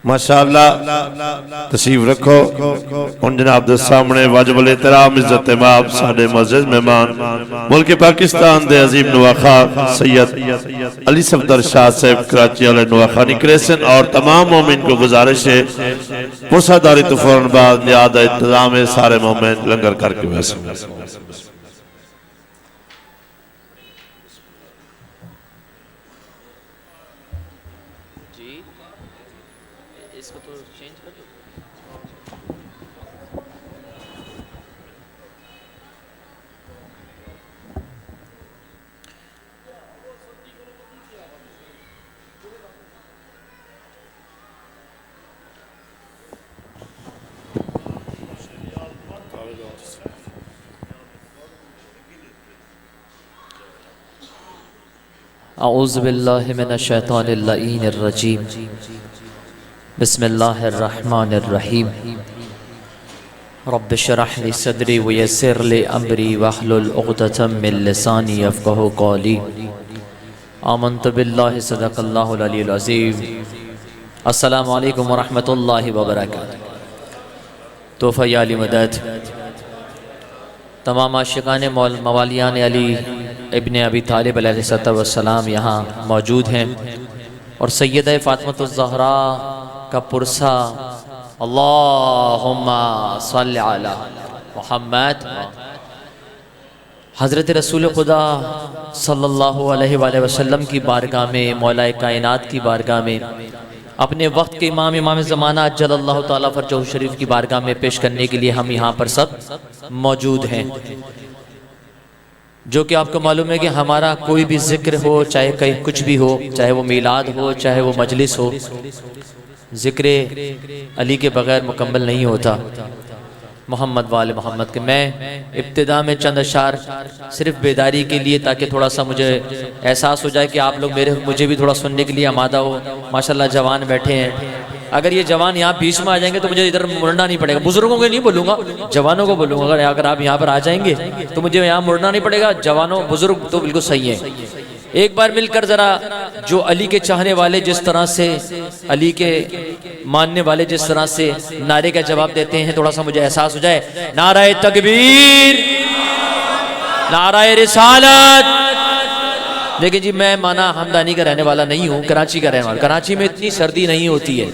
ماشاءاللہ تشریف رکھو ان جناب دے سامنے واجب الاحترام عزت مآب ساڈے معزز مہمان ملک پاکستان دے عظیم نواخواں سید علی صفدر شاہ صاحب کراچی والے نواخواں نکلے سن، اور تمام مومن کو گزارش ہے پرسہ داری تو فوراً بعد نیاد انتظام ہے سارے مومن لنگر کر کے ویسے اعوذ باللہ من الشیطان اللعین الرجیم بسم اللہ الرحمن الرحیم رب اشرح لی صدری ویسر لی امری واحلل عقدۃ من لسانی یفقہوا قولی آمنت باللہ صدق اللہ العلی العظیم۔ السلام علیکم ورحمۃ اللہ وبرکاتہ۔ تحفہ یا علی مدد تمام عاشقان موالیان علی ابن ابی طالب علیہ السلام یہاں موجود ہیں، اور سیدہ فاطمۃ الزہراء کا پرسہ اللہم صلی علی محمد حضرت رسول خدا صلی اللہ علیہ وآلہ وسلم کی بارگاہ میں، مولا کائنات کی بارگاہ میں، اپنے وقت کے امام زمانہ جل اللہ تعالیٰ فرجہ شریف کی بارگاہ میں پیش کرنے کے لیے ہم یہاں پر سب موجود ہیں۔ جو کہ آپ کو معلوم ہے کہ ہمارا کوئی بھی ذکر ہو، چاہے کہیں کچھ بھی ہو، چاہے وہ میلاد ہو، چاہے وہ مجلس ہو، ذکر علی کے بغیر مکمل نہیں ہوتا، محمد وآل محمد کے۔ میں ابتدا میں چند اشعار صرف بیداری کے لیے، تاکہ تھوڑا سا مجھے احساس ہو جائے کہ آپ لوگ مجھے بھی تھوڑا سننے کے لیے آمادہ ہو۔ ماشاءاللہ جوان بیٹھے ہیں، اگر یہ جوان یہاں بیچ میں آ جائیں گے تو مجھے ادھر مڑنا نہیں پڑے گا، بزرگوں کو نہیں بولوں گا، جوانوں کو بولوں گا۔ اگر آپ یہاں پر آ جائیں گے تو مجھے یہاں مڑنا نہیں پڑے گا، جوانوں بزرگ تو بالکل صحیح ہیں۔ ایک بار مل کر ذرا جو علی کے چاہنے والے جس طرح سے، علی کے ماننے والے جس طرح سے نعرے کا جواب دیتے ہیں، تھوڑا سا مجھے احساس ہو جائے۔ نعرہ تکبیر، نعرہ رسالت۔ لیکن جی میں مانا ہمدانی کا رہنے والا نہیں ہوں، کراچی کا رہنے والا۔ کراچی میں اتنی سردی نہیں ہوتی ہے،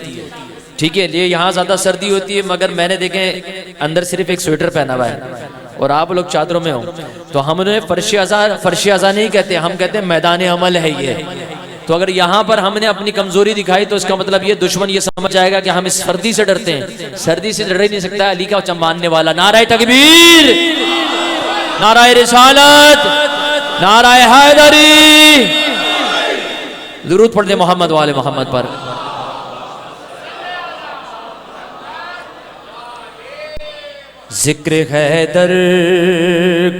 ٹھیک ہے، یہاں زیادہ سردی ہوتی ہے، مگر میں نے دیکھیں اندر صرف ایک سویٹر پہنا ہوا ہے اور آپ لوگ چادروں میں ہوں، تو ہم نے فرش ازا نہیں کہتے، ہم کہتے ہیں میدان عمل ہے یہ۔ تو اگر یہاں پر ہم نے اپنی کمزوری دکھائی تو اس کا مطلب یہ دشمن یہ سمجھ جائے گا کہ ہم اس سردی سے ڈرتے ہیں۔ سردی سے ڈر ہی نہیں سکتا علی کا ماننے والا۔ نعرہ تکبیر، نعرہ رسالت، نعرہ حیدری۔ درود پڑھ دیں محمد وآل محمد پر۔ ذکر حیدر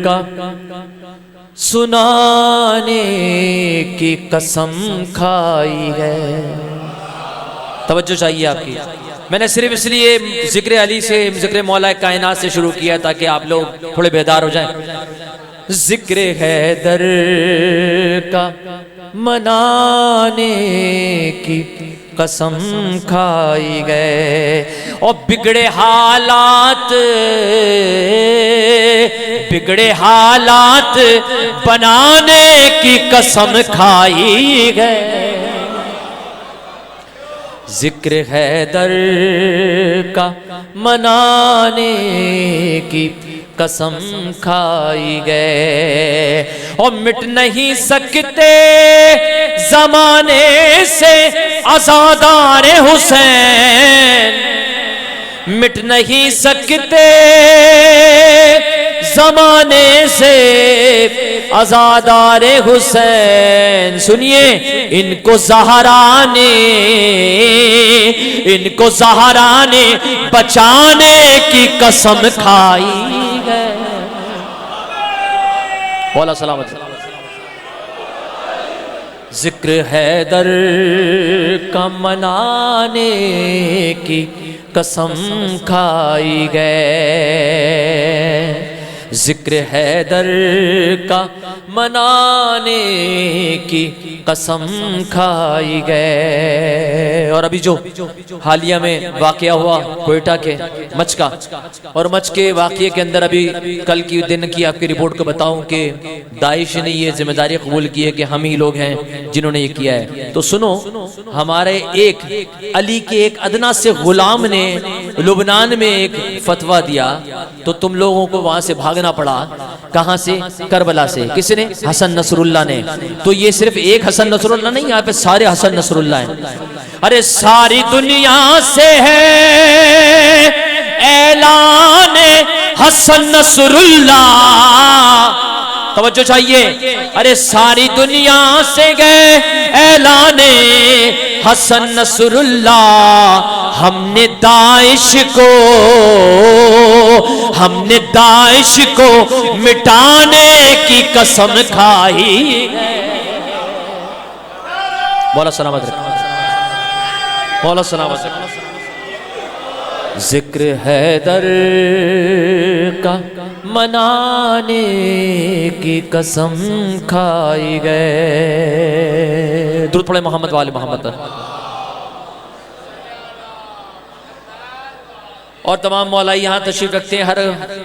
کا سنانے کی قسم کھائی ہے۔ توجہ چاہیے آپ کی، میں نے صرف اس لیے ذکر علی سے، ذکر مولا کائنات سے شروع کیا تاکہ آپ لوگ تھوڑے بیدار ہو جائیں۔ ذکر حیدر کا منانے کی قسم کھائی گئے، اور بگڑے حالات بنانے کی قسم کھائی گئے۔ ذکر حیدر کا منانے کی قسم کھائی گئے، اور مٹ نہیں سکتے زمانے سے عزادار حسین، مٹ نہیں سکتے زمانے سے عزادار حسین۔ سنیے، ان کو زہرا نے بچانے کی قسم کھائی گئے۔ بولا سلامت۔ ذکر حیدر کا منانے کی قسم کھائی گئے، ذکر حیدر کا منانے کی قسم کھائی گئے. اور ابھی جو حالیہ میں واقعہ ہوا کوئٹہ کے مچھ کا، اور مچھ کے واقعے کے اندر ابھی کل کی دن کی آپ کی رپورٹ کو بتاؤں کہ داعش نے یہ ذمہ داری قبول کی ہے کہ ہم ہی لوگ ہیں جنہوں نے یہ کیا ہے. تو سنو، ہمارے ایک علی کے ایک ادنا سے غلام نے لبنان میں ایک فتویٰ دیا تو تم لوگوں کو وہاں سے بھاگنا پڑا. کہاں سے؟ کربلا سے. کس نے؟ حسن نصر اللہ نے. تو یہ صرف ایک حسن نصر اللہ نہیں، یہاں پہ سارے حسن نصر اللہ ہیں. ارے ساری دنیا سے ہے اعلان حسن نصر اللہ. توجہ چاہیے. ارے ساری دنیا سے گئے اعلان حسن نصر اللہ. ہم نے داعش کو مٹانے کی قسم کھائی. مولا سلامت رکھیں، مولا سلامت رکھیں. ذکر حیدر کا منانے کی قسم کھائی گئے. درود پڑھے محمد والے محمد. اور تمام مولائی یہاں تشریف رکھتے ہیں. ہر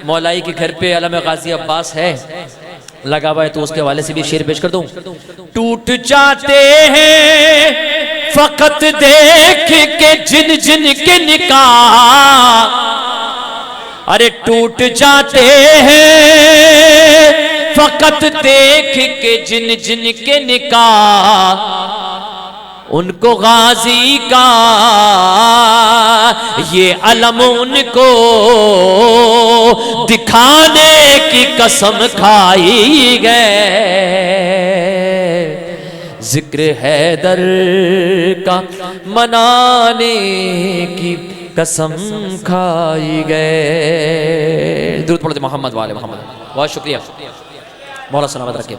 مولائی کے گھر پہ علم غازی عباس ہے لگا ہوا ہے، تو اس کے حوالے سے بھی شعر پیش کر دوں. ٹوٹ جاتے ہیں فقط دیکھ کے جن جن کے نکاح. ارے ٹوٹ جاتے ہیں فقط دیکھ کے جن جن کے نکاح. ان کو غازی کا یہ علم ان کو دکھانے کی قسم کھائی گئے. ذکر حیدر کا منانے کی قسم کھائی گئے. درود پڑھتے محمد والے محمد. بہت شکریہ، مولا سلامت رکھے.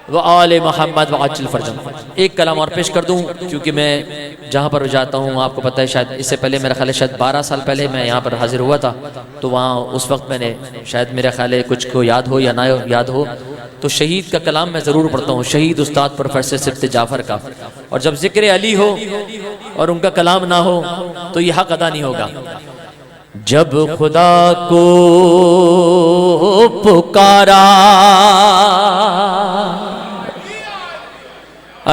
وآل محمد وعجل فرجم. ایک کلام اور پیش کر دوں کیونکہ میں جہاں پر جاتا ہوں آپ کو پتہ ہے، شاید اس سے پہلے میرا خیال ہے شاید 12 سال پہلے میں یہاں پر حاضر ہوا تھا. تو وہاں اس وقت میں نے شاید میرا خیال ہے کچھ کو یاد ہو یا نہ یاد ہو تو شہید کا کلام میں ضرور پڑھتا ہوں، شہید استاد پروفیسر سبت جعفر کا. اور جب ذکر علی ہو اور ان کا کلام نہ ہو تو یہ حق ادا نہیں ہوگا. جب خدا کو پکارا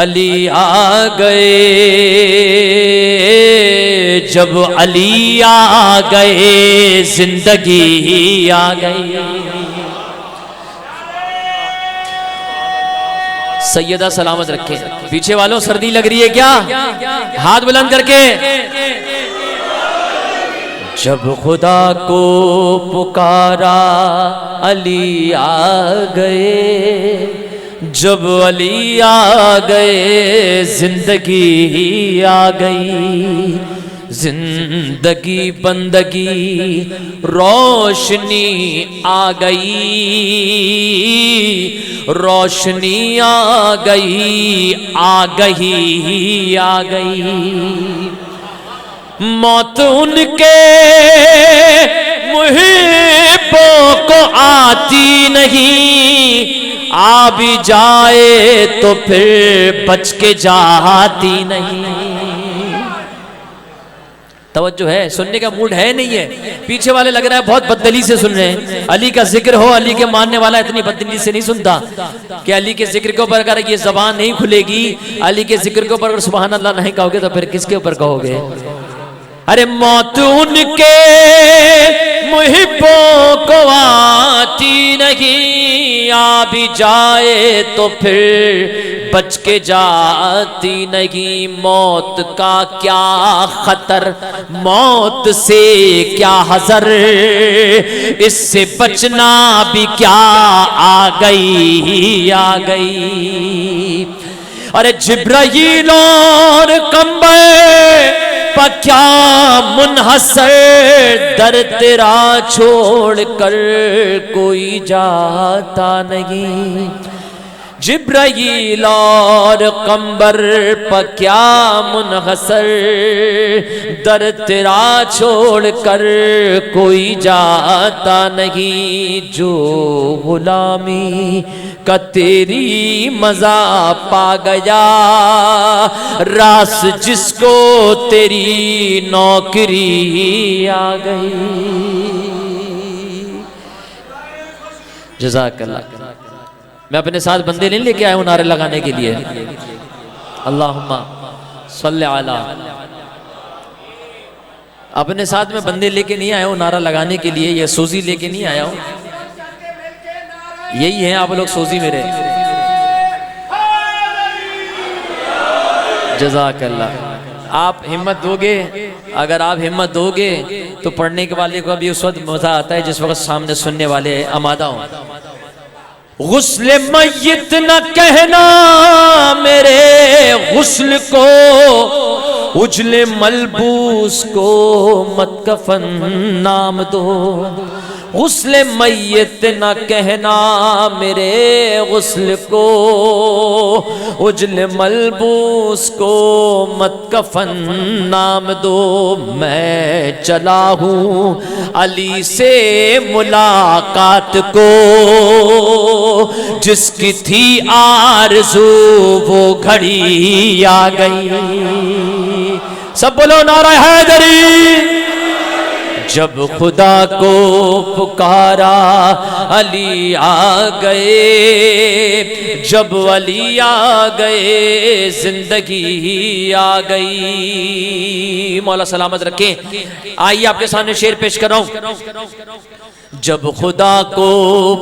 علی آ گئے، جب علی آ گئے زندگی آ گئی. سیدہ سلامت رکھیں. پیچھے والوں سردی لگ رہی ہے کیا؟ ہاتھ بلند کر کے. جب خدا کو پکارا علی آ گئے، جب علی آ گئے زندگی آ گئی. زندگی بندگی روشنی آ گئی، روشنی آ گئی، آ گئی آ گئی. موت ان کے محبوں کو آتی نہیں، آ بھی جائے تو پھر بچ کے جاتی نہیں. توجہ ہے، سننے کا موڈ ہے نہیں ہے. پیچھے والے لگ رہا ہے بہت بددلی سے سن رہے ہیں. علی کا ذکر ہو، علی کے ماننے والا اتنی بددلی سے نہیں سنتا کہ علی کے ذکر کے اوپر اگر یہ زبان نہیں کھلے گی، علی کے ذکر کے اوپر اگر سبحان اللہ نہیں کہو گے تو پھر کس کے اوپر کہو گے؟ ارے موت ان کے محبوں کو آتی نہیں، آ بھی جائے تو پھر بچ کے جاتی نہیں. موت کا کیا خطر، موت سے کیا حذر، اس سے بچنا بھی کیا آ گئی آ گئی. ارے جبرائیل اور کمبے پا کیا منحصر، در تیرا چھوڑ کر کوئی جاتا نہیں. جبرائیل اور قمبر پر کیا منحصر، در تیرا چھوڑ کر کوئی جاتا نہیں، جو غلامی کا تیری مزہ پا گیا، راس جس کو تیری نوکری آ گئی۔ جزاک اللہ۔ میں اپنے ساتھ بندے نہیں لے کے آیا ہوں نعرے لگانے کے لیے، اللہم صلی علی، اپنے ساتھ میں بندے لے کے نہیں آیا ہوں نعرہ لگانے کے لیے، یہ سوزی لے کے نہیں آیا ہوں، یہی ہیں آپ لوگ سوزی میرے۔ جزاک اللہ۔ آپ ہمت دو گے، اگر آپ ہمت دو گے تو پڑھنے کے والے کو بھی اس وقت مزہ آتا ہے جس وقت سامنے سننے والے آمادہ ہوں۔ غسل میت نہ کہنا میرے غسل کو، اجلے ملبوس کو مت کفن نام دو۔ غسل میت نہ کہنا میرے غسل کو، اجل ملبوس کو مت کفن نام دو۔ میں چلا ہوں علی سے ملاقات کو، جس کی تھی آرزو وہ گھڑی آ گئی۔ سب بولو نعرہ حیدری۔ جب خدا کو پکارا علی آ گئے، جب علی آ گئے زندگی آ گئی۔ مولا سلامت رکھیں۔ آئیے آپ کے سامنے شعر پیش کر رہا ہوں۔ جب خدا کو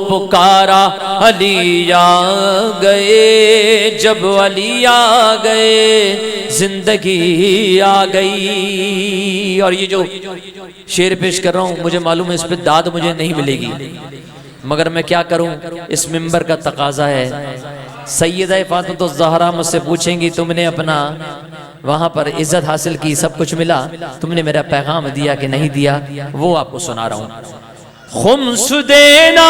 پکارا علی آ گئے، جب علی آ گئے زندگی آ گئی۔ اور یہ جو شعر پیش کر رہا ہوں مجھے معلوم ہے اس پہ داد مجھے نہیں ملے گی، مگر میں کیا کروں، اس منبر کا تقاضا ہے۔ سیدہ فاطمہ الزہرا مجھ سے پوچھیں گی تم نے اپنا وہاں پر عزت حاصل کی، سب کچھ ملا، تم نے میرا پیغام دیا کہ نہیں دیا، وہ آپ کو سنا رہا ہوں۔ خمس دینا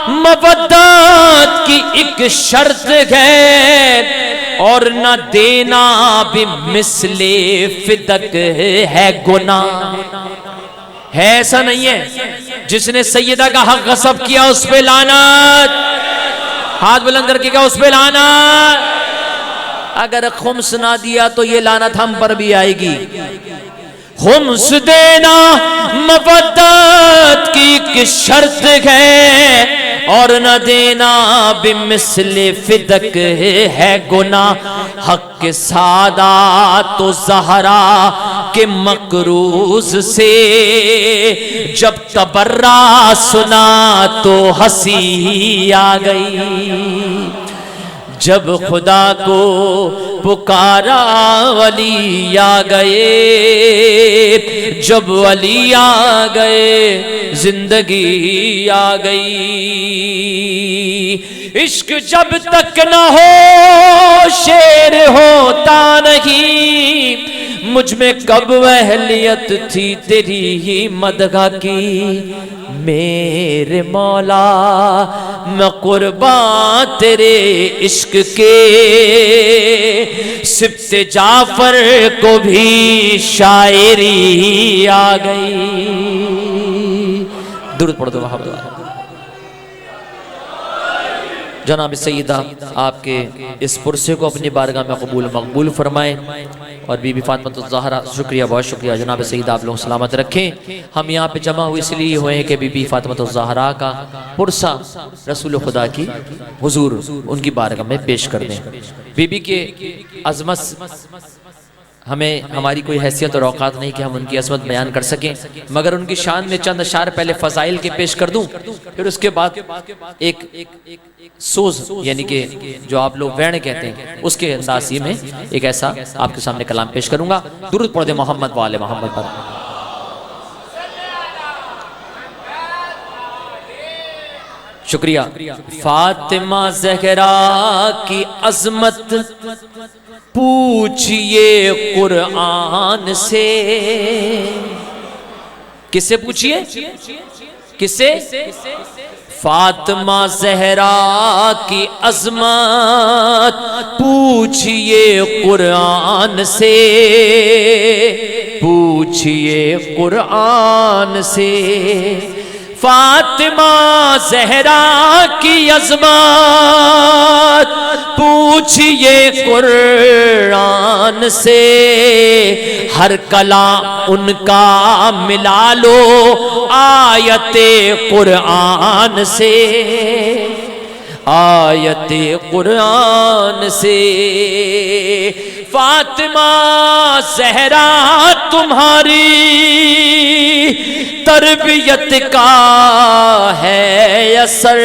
مودت کی ایک شرط ہے، اور نہ دینا بھی مثل فدق ہے گناہ ہے۔ ایسا نہیں ہے جس نے سیدہ کا حق غصب کیا اس پہ لعنت، ہاتھ بلند کر کے کیا اس پہ لعنت۔ اگر خمس نہ دیا تو یہ لعنت ہم پر بھی آئے گی۔ خمس دینا مودت کی ایک شرط ہے، اور نہ دینا بمثل فدق ہے گناہ۔ حق کے سادات و زہرا کے مقروض سے جب تبرہ سنا تو ہنسی آ گئی۔ جب خدا کو پکارا علی آ گئے، جب علی آ گئے زندگی آ گئی۔ عشق جب تک نہ ہو شعر ہوتا نہیں، مجھ میں کب اہلیت تھی تیری ہی مدح کی۔ میرے مولا میں قربان تیرے عشق کے، سبت جعفر کو بھی شاعری آ گئی۔ درود پڑھ دو محمد۔ جناب سیدہ آپ کے اس پرسے کو اپنی بارگاہ میں قبول مقبول فرمائیں، اور بی بی فاطمہ الزہرا شکریہ، بہت شکریہ جناب سیدہ، آپ لوگ سلامت رکھیں۔ ہم یہاں پہ جمع ہوئے اس لیے ہوئے ہیں کہ بی بی فاطمہ الزہرا کا پرسہ رسول خدا کی حضور ان کی بارگاہ میں پیش کر دیں۔ بی بی کے عظمت ہمیں ہماری کوئی حیثیت اور اوقات نہیں کہ ہم ان کی عظمت بیان کر سکیں، مگر ان کی شان میں چند اشعار پہلے فضائل کے پیش کر دوں، پھر اس کے بعد ایک سوز یعنی کہ جو آپ لوگ وین کہتے ہیں اس کے انداز میں ایک ایسا آپ کے سامنے کلام پیش کروں گا۔ درود پڑھ دیں محمد وآل محمد پر۔ شکریہ۔ فاطمہ زہرا کی عظمت پوچھئے قرآن سے۔ کس سے پوچھئے؟ کس سے؟ فاطمہ زہرا کی عظمت پوچھئے قرآن سے، پوچھئے قرآن سے، فاطمہ زہرا کی عظمت پوچھئے قرآن سے، ہر کلام ان کا ملا لو آیت قرآن سے، آیت قرآن سے۔ فاطمہ زہرا تمہاری تربیت کا ہے اثر،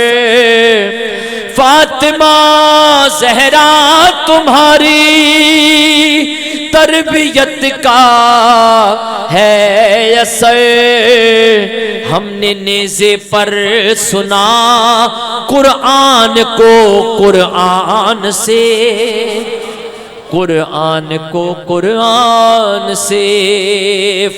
فاطمہ زہرا تمہاری تربیت کا ہے اثر، ہم نے نیزے پر سنا قرآن کو قرآن سے، قرآن کو قرآن سے۔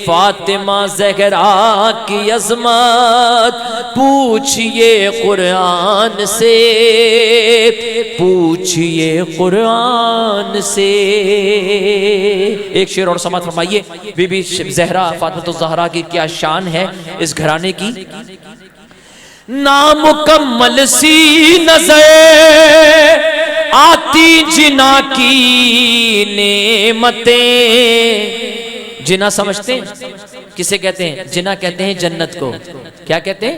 فاطمہ زہرا کی عظمت پوچھئے قرآن سے، پوچھئے قرآن سے۔ ایک شعر اور سماعت فرمائیے، بی بی زہرا فاطمہ الزہرا کی کیا شان ہے اس گھرانے کی۔ نامکمل سی نظر آتی جنا کی نعمتیں، جنا سمجھتے ہیں کسے کہتے ہیں؟ جنا کہتے ہیں جنت کو۔ کیا کہتے ہیں؟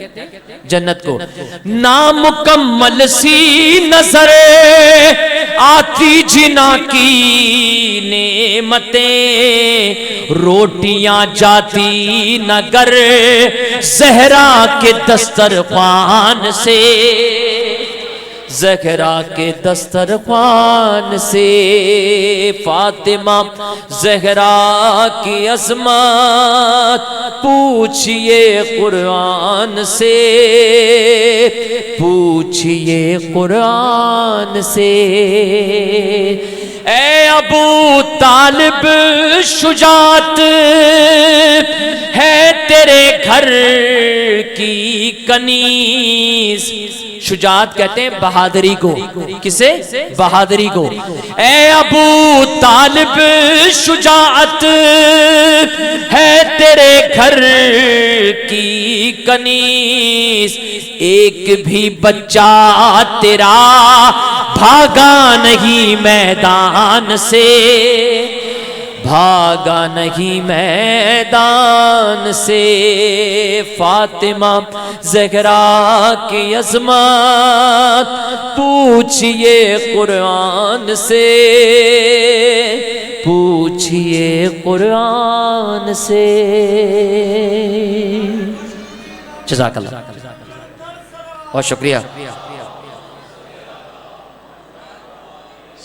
جنت کو۔ نامکمل سی نظر آتی جنا کی نعمتیں، روٹیاں جاتی نگر زہرا کے دسترخوان سے، زہرا کے دسترخوان سے۔ فاطمہ زہرا کی عظمت پوچھئے قرآن سے، پوچھئے قرآن سے۔ اے ابو طالب شجاعت ہے تیرے گھر کی کنیز، شجاعت کہتے ہیں بہادری کو، کسے؟ بہادری کو۔ اے ابو طالب شجاعت ہے تیرے گھر کی کنیز، ایک بھی بچہ تیرا بھاگا نہیں میدان سے، بھاگا نہیں میدان سے۔ فاطمہ زہرا کی عظمت پوچھئے قرآن سے، پوچھئے قرآن سے۔ جزاک اللہ، بہت شکریہ۔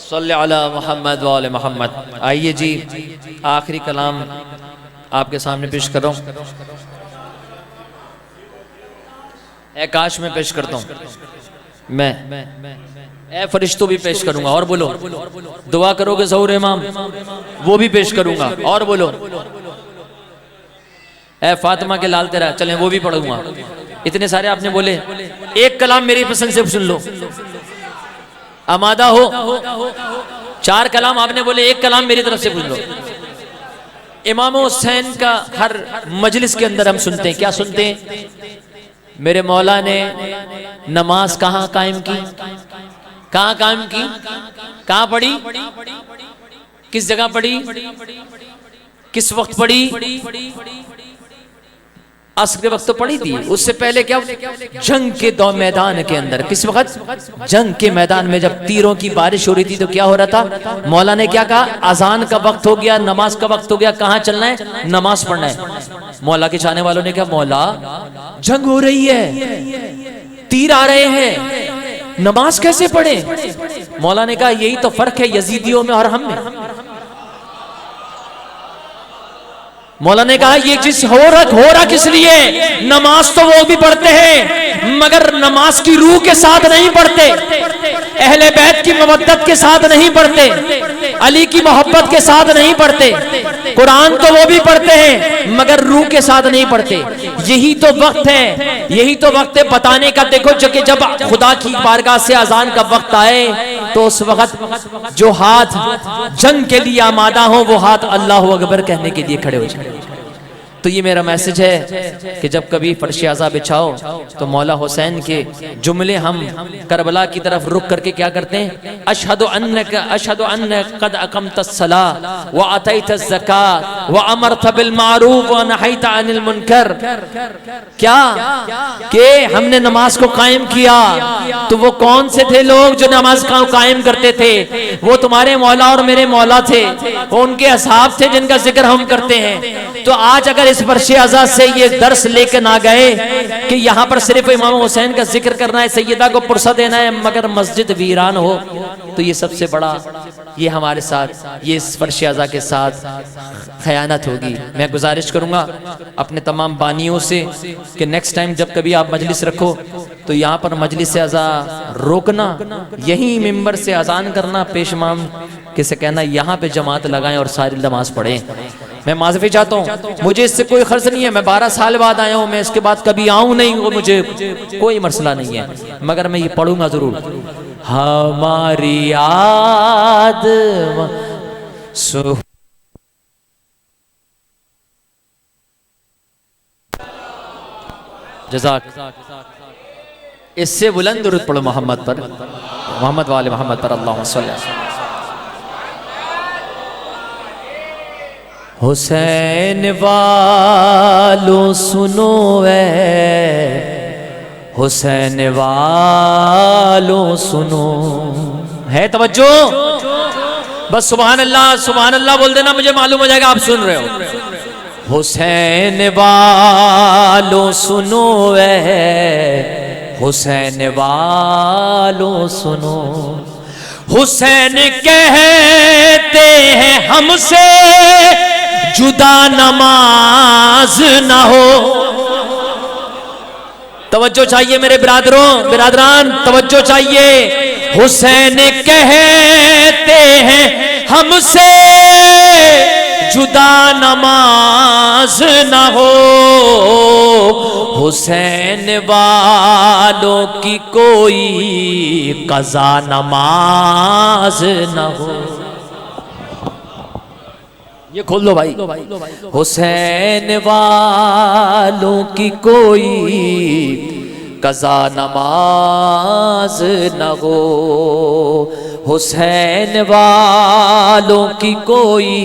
صلی علی محمد و آل محمد۔ آئیے جی آخری کلام آپ کے سامنے پیش کر رہا ہوں۔ اے کاش میں پیش کرتا ہوں، میں اے فرشتوں بھی پیش کروں گا، اور بولو دعا کرو گے ظہور امام، وہ بھی پیش کروں گا، اور بولو اے فاطمہ کے لال تیرا، چلیں وہ بھی پڑھوں گا۔ اتنے سارے آپ نے بولے، ایک کلام میری پسند سے سن لو، آمادہ ہو؟ 4 کلام آپ نے بولے، ایک کلام میری طرف سے پوچھ لو۔ امام حسین کا ہر مجلس کے اندر ہم سنتے ہیں، کیا سنتے ہیں؟ میرے مولا نے نماز کہاں قائم کی؟ کہاں قائم کی؟ کہاں پڑھی؟ کس جگہ پڑھی؟ کس وقت پڑھی؟ عصر کے وقت تو پڑھی تھی، اس سے پہلے کیا؟ جنگ کے دو میدان کے اندر۔ کس وقت؟ جنگ کے میدان میں جب تیروں کی بارش ہو رہی تھی تو کیا ہو رہا تھا؟ مولا نے کیا کہا؟ اذان کا وقت ہو گیا، نماز کا وقت ہو گیا، کہاں چلنا ہے؟ نماز پڑھنا ہے۔ مولا کے چاہنے والوں نے کہا مولا جنگ ہو رہی ہے، تیر آ رہے ہیں، نماز کیسے پڑھیں؟ مولا نے کہا یہی تو فرق ہے یزیدیوں میں اور ہم میں۔ مولا نے کہا یہ چیز ہو رہا کس لیے؟ نماز تو وہ بھی پڑھتے ہیں مگر نماز کی روح کے ساتھ نہیں پڑھتے، اہل بیت کی مودت کے ساتھ نہیں پڑھتے، علی کی محبت کے ساتھ نہیں پڑھتے، قرآن تو وہ بھی پڑھتے ہیں مگر روح کے ساتھ نہیں پڑھتے. یہی تو وقت ہے, یہی تو وقت ہے بتانے کا. دیکھو کہ جب خدا کی بارگاہ سے اذان کا وقت آئے تو اس وقت جو ہاتھ جنگ کے لیے آمادہ ہوں وہ ہاتھ اللہ اکبر کہنے کے لیے کھڑے ہو جائیں. تو یہ میرا میسج ہے کہ جب کبھی فرش اعضا بچھاؤ تو مولا حسین کے جملے ہم کربلا کی طرف رک کر کے کیا کرتے ہیں؟ اشہد انک قد اقمت الصلاۃ واتیت الزکاۃ وامرت بالمعروف ونہیت عن المنکر. کیا کہ ہم نے نماز کو قائم کیا. تو وہ کون سے تھے لوگ جو نماز کو قائم کرتے تھے؟ وہ تمہارے مولا اور میرے مولا تھے, وہ ان کے اصحاب تھے جن کا ذکر ہم کرتے ہیں. تو آج اگر اس فرش اعضا سے یہ درس لے کے نہ گئے کہ یہاں پر صرف امام حسین کا ذکر کرنا ہے, سیدہ کو پرسہ دینا ہے, مگر مسجد ویران ہو, تو یہ سب سے بڑا یہ ہمارے ساتھ, یہ اس فرش اعضا کے ساتھ خیانت ہوگی. میں گزارش کروں گا اپنے تمام بانیوں سے کہ نیکسٹ ٹائم جب کبھی آپ مجلس رکھو تو یہاں پر مجلس اعضا روکنا, یہی ممبر سے اذان کرنا, پیش امام کسے کہنا یہاں پہ جماعت لگائیں اور ساری نماز پڑھیں. میں معذرت چاہتا ہوں, مجھے اس سے کوئی خرچ نہیں ہے, میں 12 سال بعد آیا ہوں, میں اس کے بعد کبھی آؤں نہیں, وہ مجھے کوئی مسئلہ نہیں ہے, مگر میں یہ پڑھوں گا ضرور. ہماری یاد جزاک. اس سے بلند درود پڑھو محمد پر, محمد والے محمد پر, اللہم صلی اللہ علیہ وسلم. حسین والو سنو اے حسین والو سنو. ہے توجہ؟ بس سبحان اللہ بول دینا, مجھے معلوم ہو جائے گا آپ سن رہے ہو. حسین والو سنو اے حسین والو سنو. حسین کہتے ہیں ہم سے جدا نماز نہ ہو. توجہ چاہیے میرے برادران, توجہ چاہیے. حسین کہتے ہیں ہم سے جدا نماز نہ ہو. حسین والوں کی کوئی قضا نماز نہ ہو. یہ کھول لو بھائی. حسین والوں کی کوئی قضا نماز نہ ہو. حسین والوں کی کوئی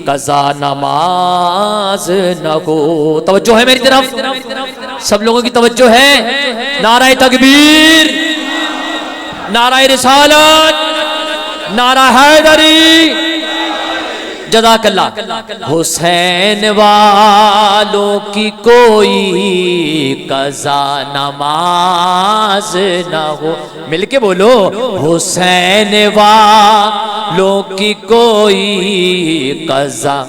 قضا نماز نہ ہو. توجہ ہے میری طرف, سب لوگوں کی توجہ ہے. نعرہ تکبیر, نعرہ رسالت, نعرہ حیدری, جزاک اللہ. حسین والوں کی کوئی قضا نماز نہ ہو. مل کے بولو, حسین والوں کی کوئی قضا.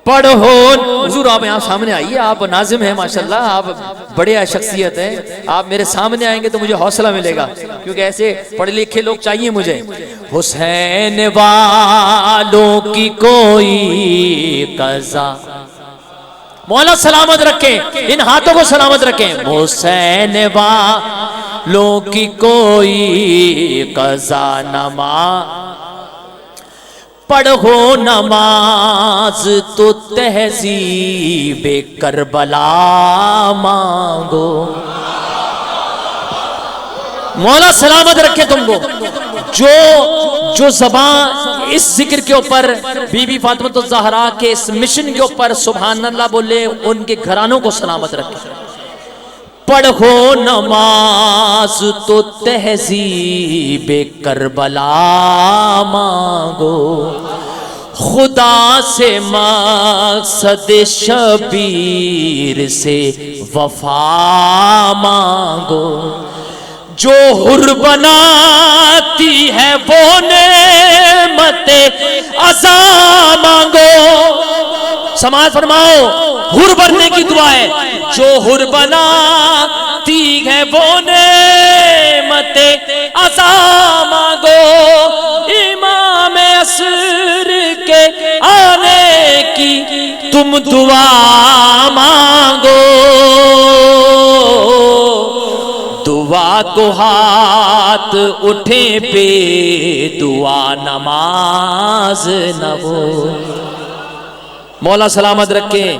پڑھو. حضور آپ یہاں سامنے آئیے, آپ ناظم ہیں ماشاءاللہ, آپ بڑے شخصیت ہیں, آپ میرے سامنے آئیں گے تو مجھے حوصلہ ملے گا, کیونکہ ایسے پڑھے لکھے لوگ چاہیے مجھے. حسین والوں کی کوئی قضا, مولا سلامت رکھیں, ان ہاتھوں کو سلامت رکھیں. حسین والوں کی کوئی قضا نماز. پڑھو نماز تو تہذیب کربلا مانگو. مولا سلامت رکھے تم کو. جو زبان اس ذکر کے اوپر بی بی فاطمہ الزہرا کے اس مشن کے اوپر سبحان اللہ بولے, ان کے گھرانوں کو سلامت رکھے. پڑھو نماز تو تہذیب کربلا مانگو. خدا سے مقصد شبیر سے وفا مانگو. جو حر بناتی ہے وہ نعمت عطا مانگو. سماعت فرماؤ, حر بننے کی دعا ہے. جو حر بناتی ہے وہ نعمت عطا مانگو. امام اصغر تم دعا مانگو، دعا کو ہاتھ اٹھے پہ دعا نماز نہ ہو۔ مولا سلامت رکھیں۔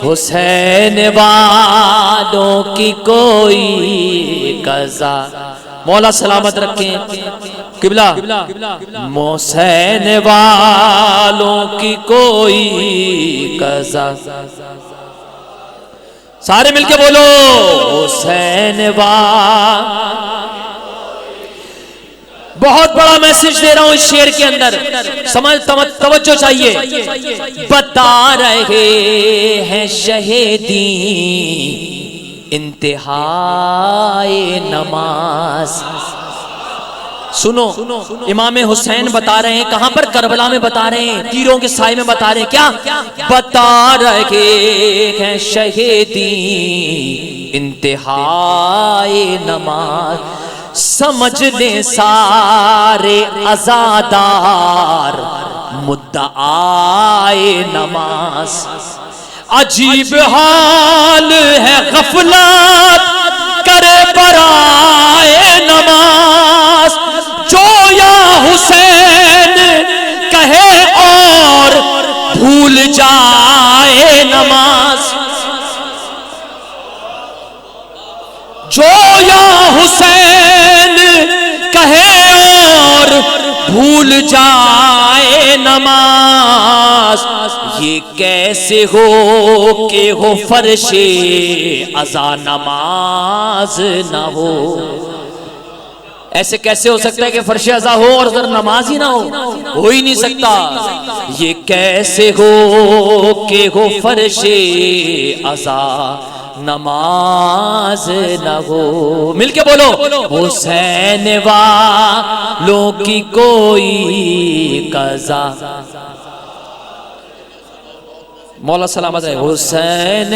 حسین والوں کی کوئی قضا، مولا سلامت رکھیں قبلہ، حسین والوں کی کوئی قضا، سارے مل کے بولو حسین بہت بڑا میسج دے رہا ہوں اس شعر کے اندر، سمجھ توجہ چاہیے۔ بتا رہے ہیں شہیدی انتہائے نماز، سنو امام حسین بتا رہے ہیں، کہاں پر؟ کربلا میں بتا رہے ہیں، تیروں کے سائے میں بتا رہے ہیں، کیا بتا رہے ہیں شہیدی انتہائے نماز، سمجھ لیں سارے عزادار مدعائے نماز۔ عجیب حال ہے غفلت کرے برائے نماز، جو یا حسین کہے اور بھول جائے نماز، جو یا حسین کہے اور بھول جائے نماز، یہ کیسے ہو کہ ہو فرش ازا نماز نہ ہو؟ ایسے کیسے ہو سکتا ہے کہ فرش ازا ہو اور ادھر نماز ہی نہ ہو ہی نہیں سکتا۔ یہ کیسے ہو کہ ہو فرش ازا نماز نہ ہو؟ مل کے بولو حسین والوں کی کوئی قضا، مولا سلامت ہے، حسین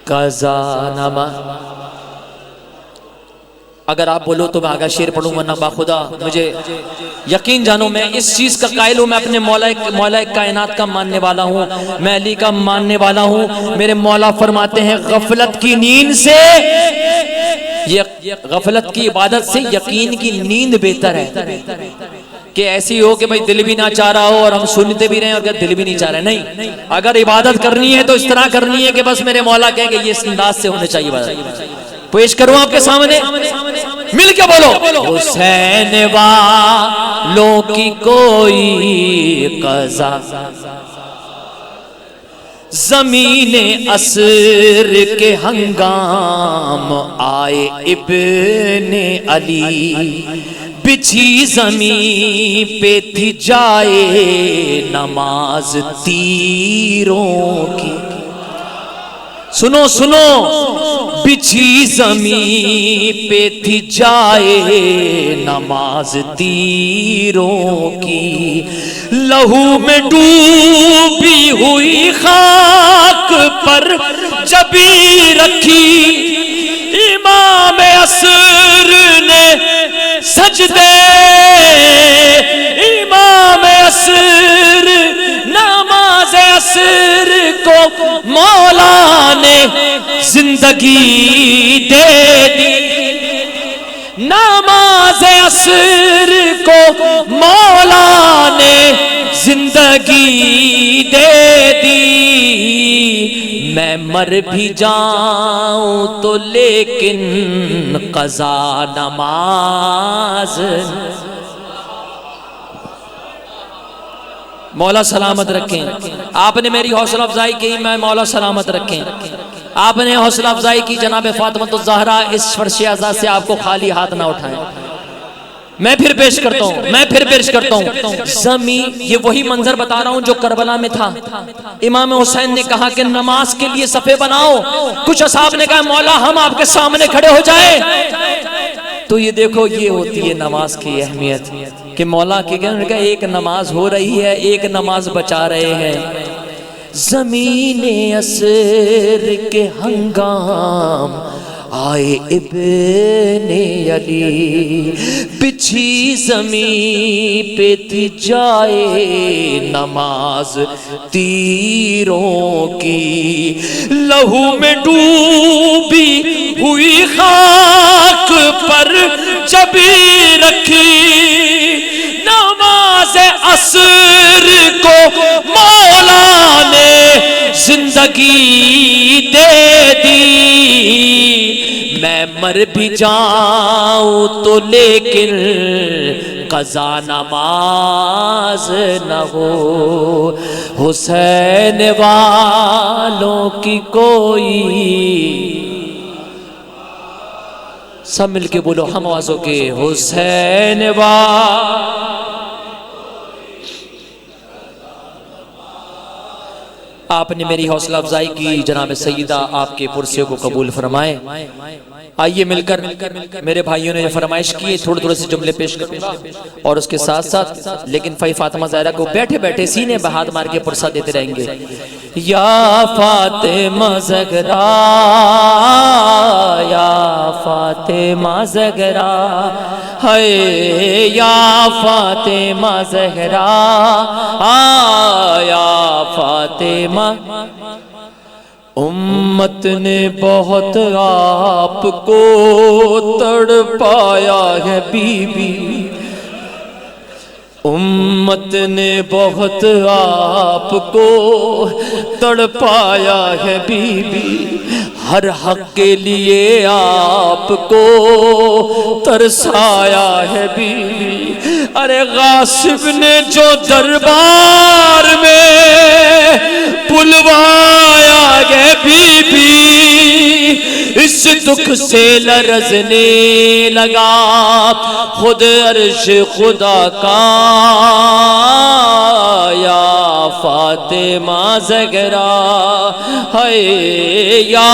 قضا نماز۔ اگر آپ بولو تو میں آگا شعر پڑھوں، ورنہ باخدا مجھے یقین جانو میں اس چیز کا قائل ہوں، میں اپنے مولا کائنات کا ماننے والا ہوں، میں علی کا ماننے والا ہوں۔ میرے مولا فرماتے ہیں غفلت کی نیند سے، غفلت کی عبادت سے یقین کی نیند بہتر ہے، کہ ایسی ہو کہ بھئی دل بھی نہ چاہ رہا ہو اور ہم سنتے بھی رہیں اور کہ دل بھی نہیں چاہ رہے، نہیں، اگر عبادت کرنی ہے تو اس طرح کرنی ہے کہ بس میرے مولا کہیں کہ یہ اس انداز سے ہونے چاہیے عبادت۔ پیش کروں آپ کے سامنے، مل کے بولو حسین والوں کی کوئی قضا، زمین عصر کے ہنگام آئے ابن علی، بچھی زمین پہ تھی جائے نماز تیروں کی، سنو سنو، بچھی زمین پہ تھی جائے نماز تیروں کی، لہو میں ڈوبی ہوئی خاک پر جبی رکھی، امام عصر نے سجدے، امام عصر نماز عصر کو مولا نے زندگی دے دی، نماز عصر کو مولا نے زندگی دے دی، میں مر بھی جاؤں تو لیکن قضا نماز۔ مولا سلامت رکھیں، آپ نے میری حوصلہ افزائی کی، میں مولا سلامت رکھیں، آپ نے حوصلہ افزائی کی جناب فاطمہ الزہرا، اس فرش ازا سے آپ کو خالی ہاتھ نہ اٹھائیں۔ میں پھر پیش کرتا ہوں، زمین، یہ وہی منظر بتا رہا ہوں جو کربلا میں تھا۔ امام حسین نے کہا کہ نماز کے لیے صفے بناؤ، کچھ اصحاب نے کہا مولا ہم آپ کے سامنے کھڑے ہو جائیں، تو یہ دیکھو یہ ہوتی ہے نماز کی اہمیت، کہ مولا کی کہا ایک نماز ہو رہی ہے، ایک نماز بچا رہے ہیں۔ زمین عصر کے ہنگام آئے ابن علی، بچھی زمین پہ تھی جائے نماز تیروں کی، لہو میں ڈوبی ہوئی خاک پر جبیں رکھی، نماز عصر کو مولا نے زندگی دے دی، میں مر بھی جاؤں تو لیکن قضا نماز نہ ہو، حسین والوں کی کوئی، سب مل کے بولو ہم آوازوں کے، حسین آپ نے میری حوصلہ افزائی کی، جناب سیدہ آپ کے پرسے کو قبول فرمائے۔ آئیے مل کر میرے بھائیوں نے جو فرمائش کی تھوڑے تھوڑے سے جملے پیش کروں گا، اور اس کے ساتھ ساتھ لیکن فائی فاطمہ زہرا کو بیٹھے بیٹھے سینے بہ ہاتھ مار کے پرسہ دیتے رہیں گے۔ یا فاطمہ زہرا، یا فاطمہ زہرا، ہے یا فاطمہ زہرا، یا فاطمہ، امت نے بہت آپ کو تڑپایا ہے بی بی، امت نے بہت آپ کو تڑپایا ہے بی بی، ہر حق کے لیے آپ کو ترسایا ہے بی بی، ارے غاصب نے جو دربار میں بلوایا ہے بی بی، اس دکھ سے لرزنے لگا خود عرش خدا کا، یا فاطمہ زہرا، ہے یا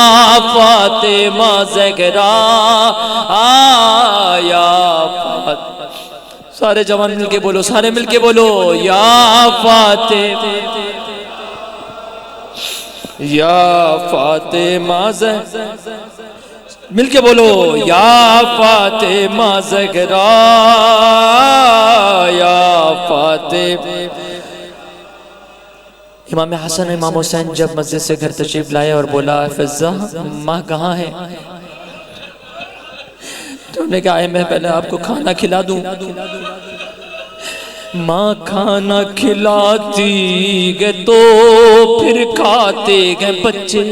فاطمہ زہرا، یا فاطمہ، سارے جوان مل کے بولو، سارے مل کے بولو، یا فاطمہ، یا فاطمہ زہرا، مل کے بولو، یا فاطمہ زہرا، یا فاطمہ۔ امام حسن امام حسین جب مسجد سے گھر تشریف لائے اور بولا فضہ ماں کہاں ہے، تو انہوں نے کہا میں پہلے آپ کو کھانا کھلا دوں۔ ماں کھانا کھلاتی گئے تو پھر کھاتے گئے بچے،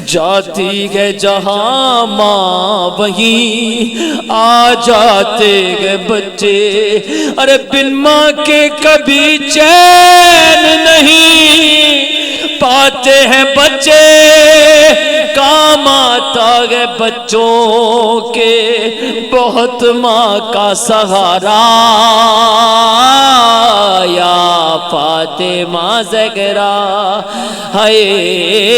جاتی گئے جہاں ماں وہیں آ جاتے گئے بچے، ارے بن ماں کے کبھی چین نہیں پاتے ہیں بچے، کام آتا ہے بچوں کے بہت ماں کا سہارا، یا فاطمہ زہرا، ہے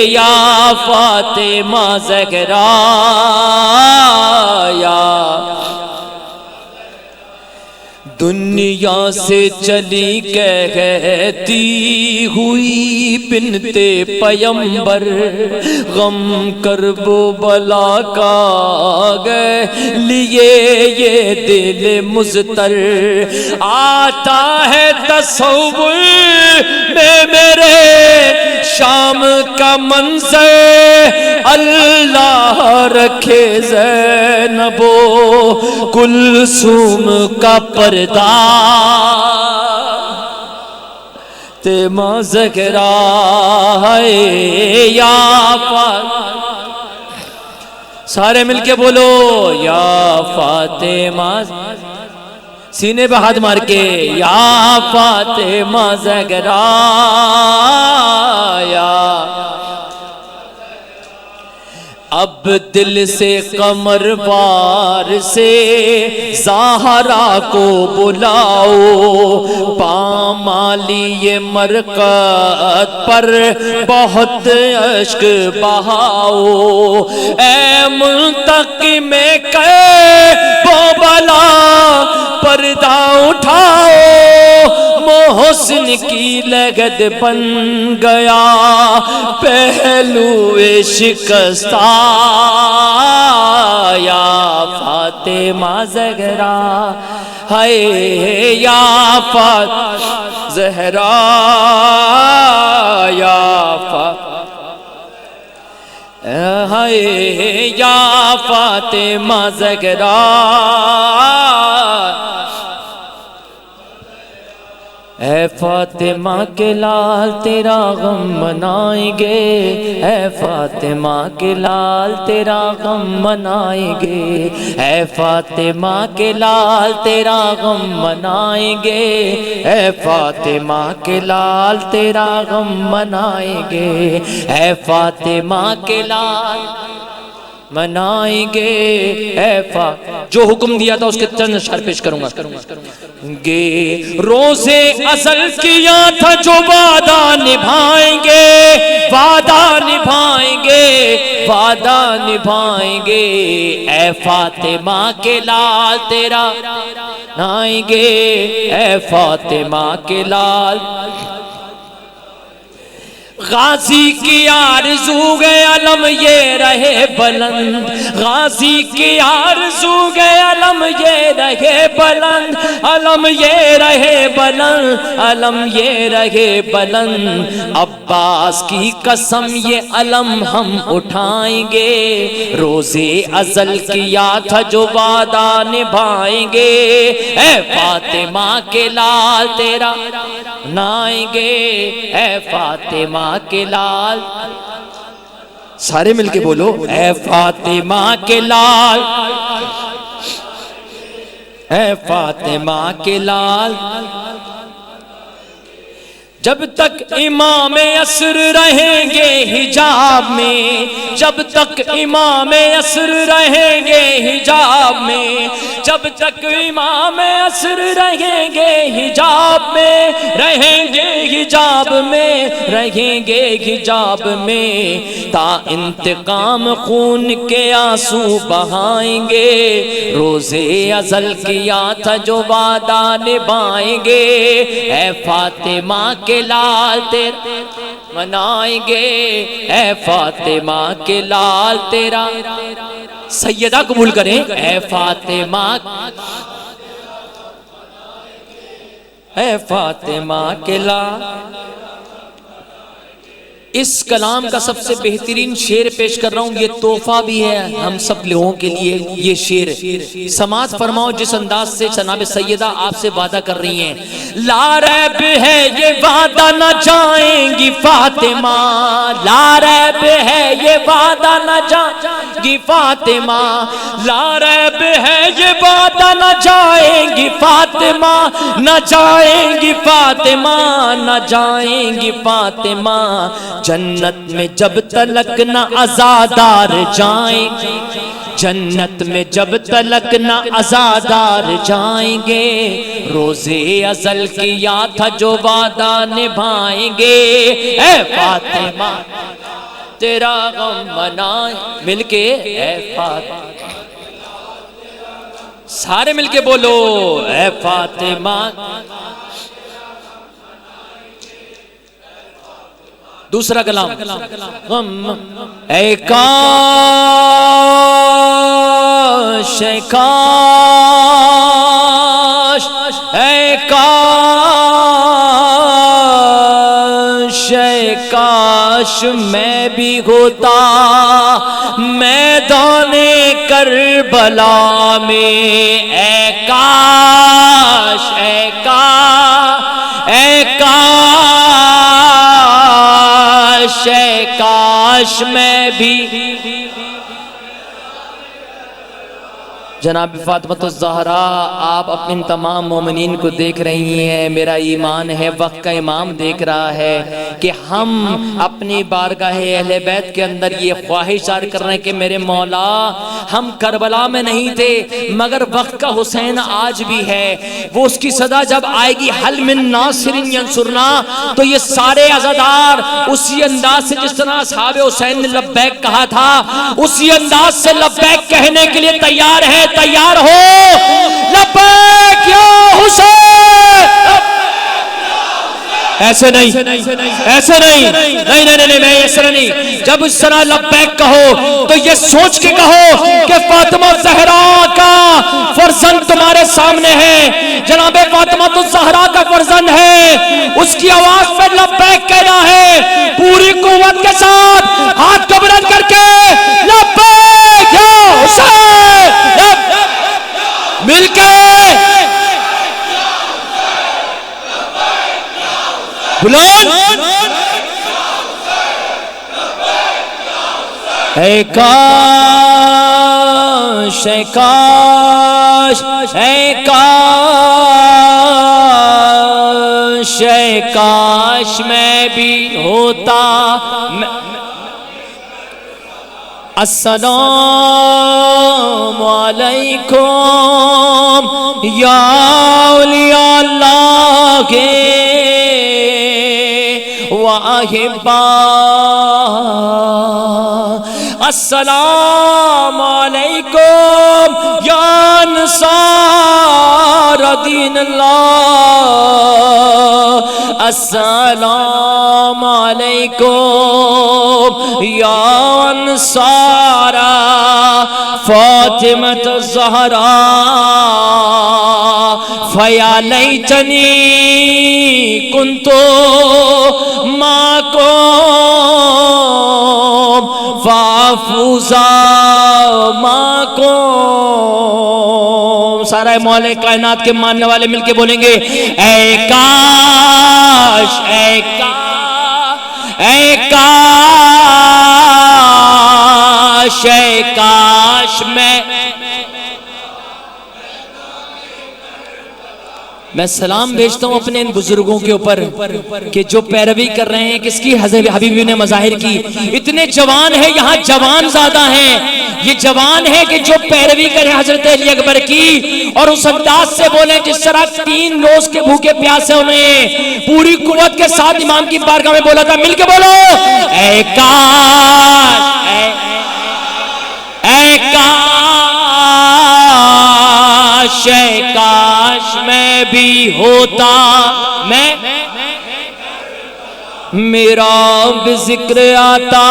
یا فاطمہ زہرا، یا دنیا سے چلی کہتی ہوئی بنت پیمبر، غم کرب و بلا کا گئے لیے یہ دل مضطر، آتا ہے تصور میں میرے شام کا منظر، اللہ رکھے زینب و کلثوم کا پردہ، تے ماں زہرا، ہے یا فاطمہ، سارے مل کے بولو، یا فاطمہ، سینے پہ ہاتھ مار کے، یا فاطمہ زہرا، یا اب دل سے قمر وار سے زہرا کو بلاؤ، پامالی مرقد پر بہت اشک بہاؤ، اے منتقم کرب و بلا پردہ اٹھاؤ، محسن حسن کی لگد بن گیا پہلو شکستہ یا فاطمہ زہرا ہے یا فاطمہ زہرا یا ہے یا فاطمہ زہرا اے فاطمہ کے لال تیرا غم منائیں گے اے فاطمہ کے لال تیرا غم منائیں گے اے فاطمہ کے لال تیرا غم منائیں گے اے فاطمہ کے لال تیرا غم منائیں گے اے فاطمہ کے لال منائیں گے اے جو حکم دیا تھا اس کے چند اشعار پیش کروں گا گے روزے ازل کیا تھا جو وعدہ نبھائیں گے وعدہ نبھائیں گے وعدہ نبھائیں گے اے فاطمہ کے لال تیرا منائیں گے اے فاطمہ کے لال غازی کی آرزو گئے علم یہ رہے بلند غازی کی آرزو گئے علم یہ رہے بلند علم یہ رہے بلند علم یہ رہے بلند عباس کی قسم یہ علم ہم اٹھائیں گے روزے ازل کیا تھا جو وعدہ نبھائیں گے اے فاطمہ کے لال تیرا منائیں گے اے فاطمہ کے لال سارے مل کے بولو اے فاطمہ کے لال اے فاطمہ کے لال جب تک امام عصر رہیں گے حجاب میں جب تک امام عصر رہیں گے حجاب میں جب تک امام عصر رہیں گے حجاب میں رہیں گے حجاب میں رہیں گے حجاب میں تا انتقام خون کے آنسو بہائیں گے روزے ازل کیا تھا جو وعدہ نبھائیں گے اے فاطمہ کے لال تیرا منائیں گے اے فاطمہ کے لال تیرا سیدہ قبول کریں اے فاطمہ اے فاطمہ کے لال اس کلام کا سب سے بہترین شعر پیش کر رہا ہوں یہ تحفہ بھی ہے ہم سب لوگوں کے لیے یہ شعر سماعت فرماؤ جس انداز سے جناب سیدہ آپ سے وعدہ کر رہی ہیں لا ریب ہے یہ وعدہ نہ جائیں گی فاطمہ لا ریب ہے یہ وعدہ نہ جائیں گی فاطمہ لا ریب ہے یہ وعدہ نہ جائیں گی فاطمہ نہ جائیں گی فاطمہ نہ جائیں گی فاطمہ جنت میں جب تلک نہ عزادار جائیں جنت میں جب تلک نہ عزادار جائیں گے روزے ازل کیا تھا جو وعدہ نبھائیں گے اے فاطمہ تیرا غم منائیں مل کے اے فاطمہ سارے مل کے بولو اے فاطمہ دوسرا کلام غم اے کاش اے کاش اے کاش اے کاش میں بھی ہوتا میدان کربلا میں اے کاش اے کاش اے کاش اے کاش میں بھی جناب فاطمہ الزہرا آپ اپنے تمام مومنین کو دیکھ رہی ہیں میرا ایمان ہے وقت کا امام دیکھ رہا ہے کہ ہم اپنی بارگاہ اہل بیت کے اندر یہ خواہش ظاہر کر رہے ہیں کہ میرے مولا ہم کربلا میں نہیں تھے مگر وقت کا حسین آج بھی ہے وہ اس کی صدا جب آئے گی حل من ناصر ینصرنا تو یہ سارے عزادار اسی انداز سے جس طرح اصحاب حسین نے لبیک کہا تھا اسی انداز سے لبیک کہنے کے لیے تیار ہے تیار ہو لبیک یا حسین ایسے نہیں ایسے نہیں نہیں نہیں نہیں میں اس طرح نہیں. جب اس طرح لبیک کہو تو یہ سوچ کے کہو کہ فاطمہ زہرا کا فرزند تمہارے سامنے ہے, جناب فاطمہ تو زہرا کا فرزند ہے, اس کی آواز پہ لبیک کہنا ہے پوری قوت کے ساتھ, ہاتھ کو بلند کر کے لبیک یا حسین, مل کے بلند. اے کاش اے کاش اے کاش اے کاش میں بھی ہوتا. السلام علیکم یا اولیاء اللہ کے واحباء, السلام علیکم یا انصار دین اللہ, السلام علیکم یا انصار فاطمہ الزہراء, فیا لیتنی کنتو معکم فافوزا معکم. سارا مولا کائنات کے ماننے والے مل کے بولیں گے اے کاش اے کاش اے کاش اے کاش میں سلام بھیجتا ہوں اپنے ان بزرگوں کے اوپر کہ جو پیروی کر رہے ہیں کس کی, حضرت حبیبی نے مظاہر کی. اتنے جوان ہیں یہاں, جوان زیادہ ہیں, یہ جوان ہے کہ جو پیروی کریں حضرت علی اکبر کی اور اس انداز سے بولیں جس طرح 3 روز کے بھوکے پیاسے انہیں پوری قوت کے ساتھ امام کی بارگاہ میں بولا تھا. مل کے بولو اے کاش اے کاش اے کاش میں بھی ہوتا, میں میرا بھی ذکر آتا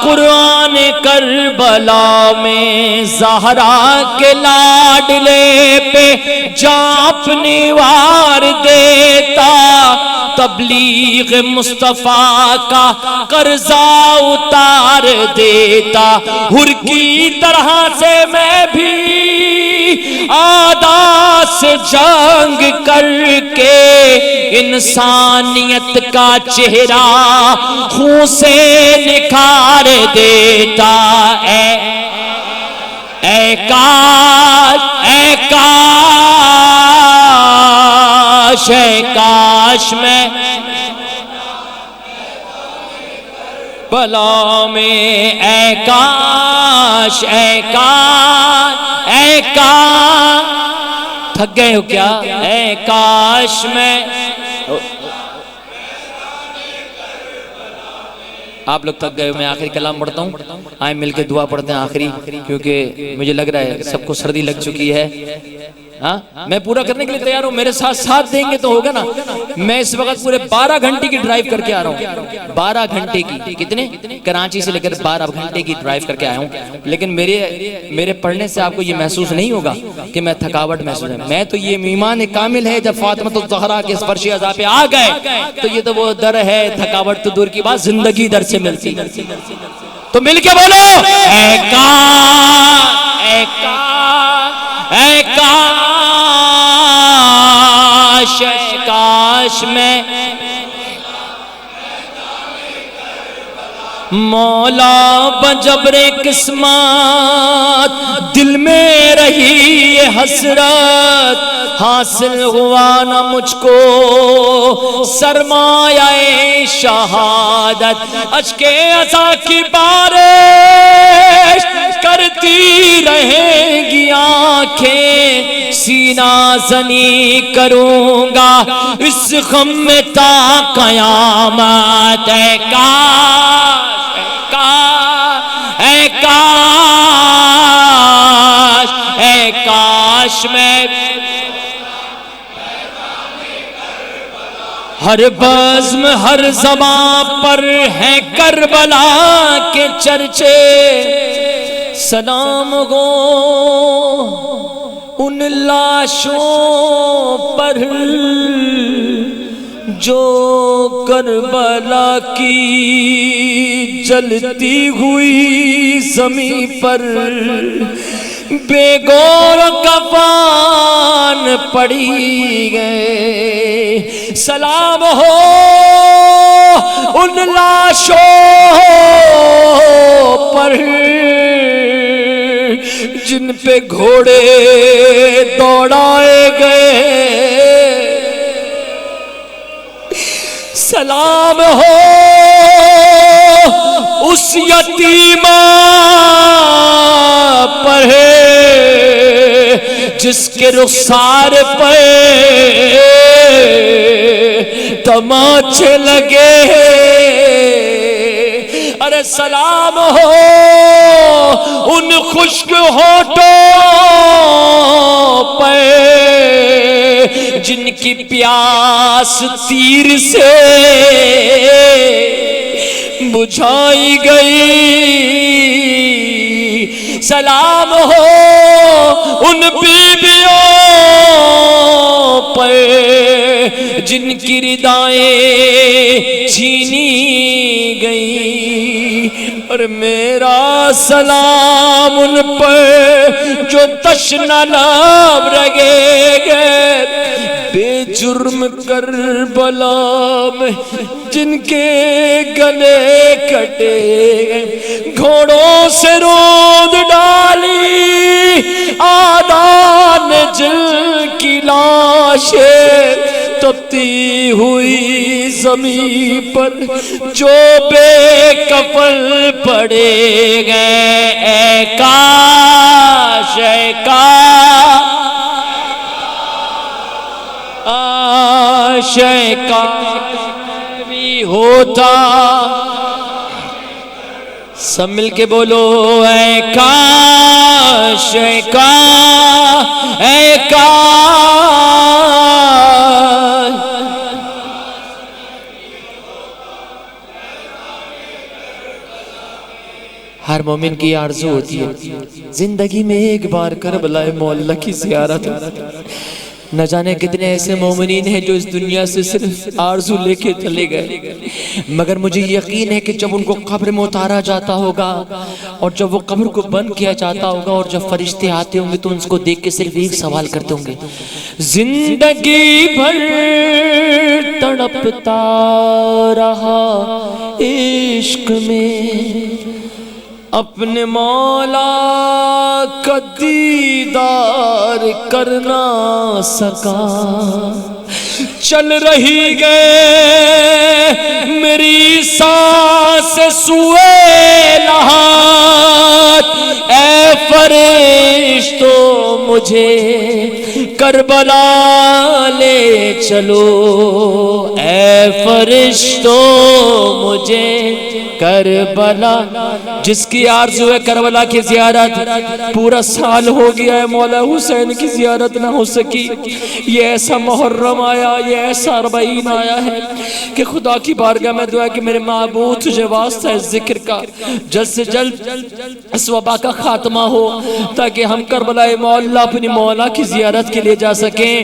قرآن کربلا میں, زہرا کے لاڈلے پہ جاں اپنی وار دیتا, تبلیغ مصطفیٰ کا قرضہ اتار دیتا, حر کی طرح سے میں بھی عادات سے جنگ کر کے انسانیت کا چہرہ خون سے نکھار دیتا. اے کاش اے کاش اے کاش میں بلا میں, اے کاش اے کاش اے کاش. تھک گئے ہو کیا؟ اے کاش میں آپ لوگ تھک گئے ہو, میں آخری کلام پڑھتا ہوں, آئیں مل کے دعا پڑھتے ہیں آخری, کیونکہ مجھے لگ رہا ہے سب کو سردی لگ چکی ہے. ہاں میں پورا کرنے کے لیے تیار ہوں, میرے ساتھ ساتھ دیں گے تو ہوگا نا. میں اس وقت پورے 12 گھنٹے کی ڈرائیو کر کے آ رہا ہوں, 12 گھنٹے کی, کتنے کراچی سے لے کر 12 گھنٹے کی ڈرائیو کر کے آیا ہوں. لیکن میرے پڑھنے سے آپ کو یہ محسوس نہیں ہوگا کہ میں تھکاوٹ محسوس ہے. میں تو یہ ایمان کامل ہے, جب فاطمہ الزہرا کے اس فرش عزا پہ آ گئے تو یہ تو وہ در ہے, تھکاوٹ تو دور کی بات, زندگی در سے ملتی. تو مل کے بولو اے کاش اے کاش اے کاش اے کاش میں مولا بجبر قسمت دل میں رہی یہ حسرت, حاصل ہوا نہ مجھ کو سرمایہ شہادت, اشک عزا کی بارش کرتی رہیں گی آنکھیں, سینہ زنی کروں گا اس غم میں تا قیامت. اے کاش اے کاش میں ہر بزم ہر زبان پر ہے کربلا کے چرچے، سلام گو ان لاشوں پر جو کربلا کی جلتی ہوئی زمین پر بے گور کفان پڑی گئے۔ سلام ہو ان لاشوں پر جن پہ گھوڑے دوڑائے گئے۔ سلام ہو اس یتیمہ پر جس کے رخسار پہ تماچے لگے۔ ارے سلام ہو ان خشک ہونٹوں پہ جن کی پیاس تیر سے بجھائی گئی۔ سلام ہو ان بیویوں پہ جن کی ردائیں چھینی گئی۔ اور میرا سلام ان پر جو تشنہ لب رگے گئے، بے جرم کربلا میں جن کے گلے کٹے گئے، گھوڑوں سے رود ڈالی آدان جل کی لاشیں، تپتی ہوئی زمین پر جو بے کفن پڑے گئے۔ اے کاش، اے کاش بھی ہوتا، سب مل کے بولو اے کاش، اے کاش، اے کاش۔ ہر مومن کی آرزو ہوتی ہے زندگی میں ایک بار کربلا مولا کی زیارت۔ نہ جانے کتنے ایسے مومنین ہیں جو اس دنیا سے صرف آرزو لے کے چلے گئے، مگر مجھے یقین ہے کہ جب ان کو قبر میں اتارا جاتا ہوگا اور جب وہ قبر کو بند کیا جاتا ہوگا اور جب فرشتے آتے ہوں گے تو ان کو دیکھ کے صرف ایک سوال کرتے ہوں گے، زندگی بھر تڑپتا رہا عشق میں، اپنے مولا کا دیدار کرنا سکا، چل رہی گئے میری سانس سوئے لحاظ، اے فرشتوں مجھے کربلا لے چلو، اے فرشتوں مجھے کربلا۔ جس کی آرزو ہے کربلا کی زیارت، پورا سال ہو گیا ہے مولا حسین کی زیارت نہ ہو سکی، یہ ایسا محرم آیا، یہ ایسا 40 آیا ہے کہ خدا کی بارگاہ میں دعا کہ میرے معبود تجھے واسطہ ہے ذکر کا جلد سے جلد اس وبا کا خاتمہ ہو، تاکہ ہم کربلا مولا اپنی مولا کی زیارت کے لیے جا سکیں۔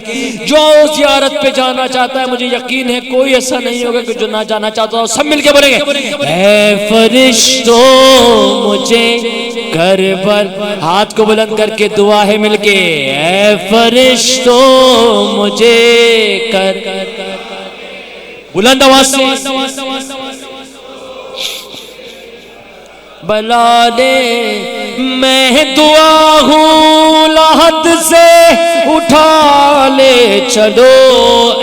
جو زیارت پہ جانا چاہتا ہے مجھے یقین ہے کوئی ایسا نہیں ہوگا کہ جو نہ جانا چاہتا ہو۔ سب مل کے بولیں گے اے فرشتوں مجھے کربلا، ہاتھ کو بلند کر کے دعا ہے مل کے، اے فرشتوں مجھے بلند آواز سے بلا لے، میں دعا ہوں لحد سے اٹھا لے چلو،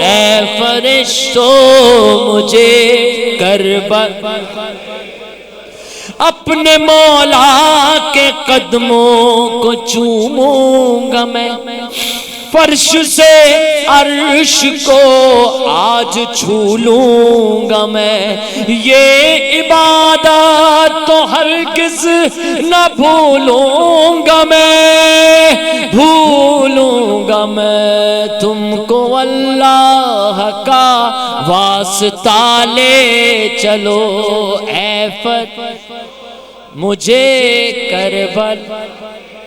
اے فرشتوں مجھے کربلا، اپنے مولا کے قدموں کو چوموں گا میں، فرش سے عرش کو آج چھو لوں گا میں، یہ عبادت تو ہرگز نہ بھولوں گا میں تم کو اللہ کا واسطہ لے چلو اے مجھے کربل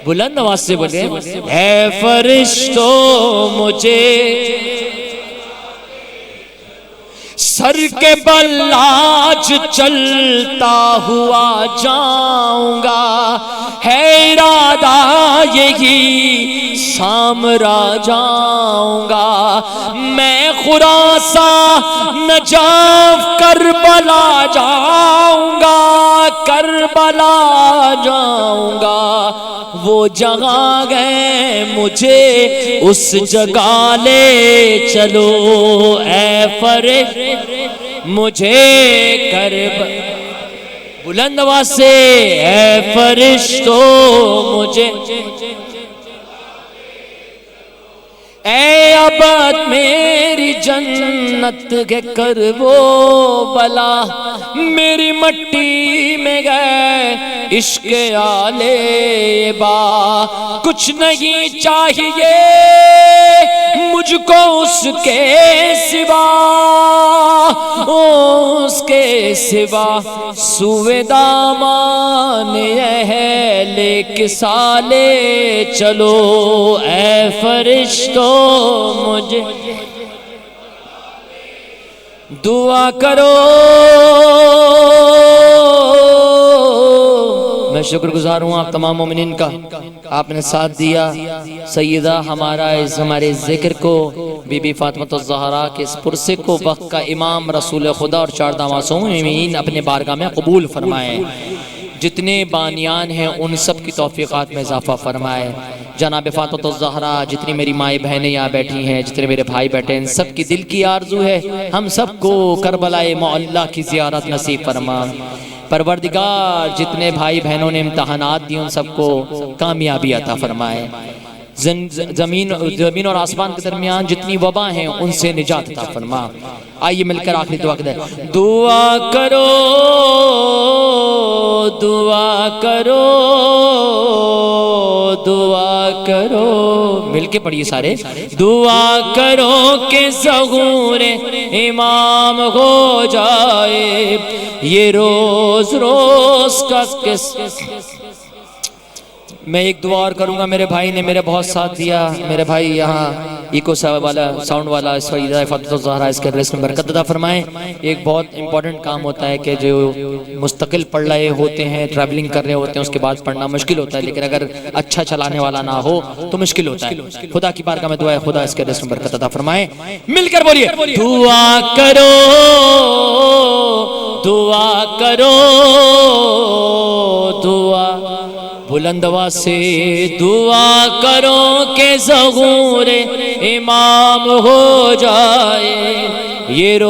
بلند آواز سے بولے اے فرشتوں مجھے سر کے بل آج چلتا ہوا جاؤں گا ہے ارادہ یہی سامرا جاؤں گا میں خراساں نجف کربلا جاؤں گا وہ جگہ گئے مجھے اس جگہ لے چلو اے فرشت مجھے بلند آواز سے اے فرشتوں مجھے اے ابد میری جنت کے کرب و بلا میری مٹی میں گئے عشق آلے با کچھ نہیں چاہیے مجھ کو اس کے سوا سوئے دامان اہل کسالے چلو اے فرشتوں مجھے دعا کرو میں شکر گزار ہوں آپ تمام مومنین کا آپ نے ساتھ دیا سیدہ ہمارے ذکر کو بی بی فاطمہ الزہرا کے اس پرسے کو وقت کا امام رسول خدا اور 14 معصومین اپنے بارگاہ میں قبول فرمائے جتنے بانیان ہیں ان سب کی توفیقات میں اضافہ فرمائے جناب فاطمہ الزہرا جتنی میری مائیں بہنیں یہاں بیٹھی ہیں جتنے میرے بھائی بیٹھے ہیں ان سب کی دل کی آرزو ہے ہم سب کو کربلا معلیٰ کی زیارت نصیب فرما پروردگار جتنے بھائی بہنوں نے امتحانات دی ان سب کو کامیابی عطا فرمائے زمین اور آسمان کے درمیان جتنی وبا ہیں ان سے نجات عطا فرما آئیے مل کر آخری دعا کریں دعا کرو دعا کرو دعا کرو مل کے پڑھیے سارے دعا کرو کہ ظہور امام ہو جائے یہ روز روز کا میں ایک دعا اور کروں گا میرے بھائی نے میرے بہت ساتھ دیا میرے بھائی یہاں ایکو ساؤنڈ والا سیدہ فاطمہ الزہرا اس کے ایڈریس میں برکت عطا فرمائیں ایک بہت امپورٹنٹ کام ہوتا ہے کہ جو مستقل پڑھ رہے ہوتے ہیں ٹریولنگ کر رہے ہوتے ہیں اس کے بعد پڑھنا مشکل ہوتا ہے لیکن اگر اچھا چلانے والا نہ ہو تو مشکل ہوتا ہے خدا کی بارگاہ میں دعا ہے خدا اس کے ایڈریس میں برکت عطا فرمائیں مل کر بولیے دعا کرو دعا کرو دعا بلند آواز سے دعا کرو کہ ظہور امام ہو جائے یہ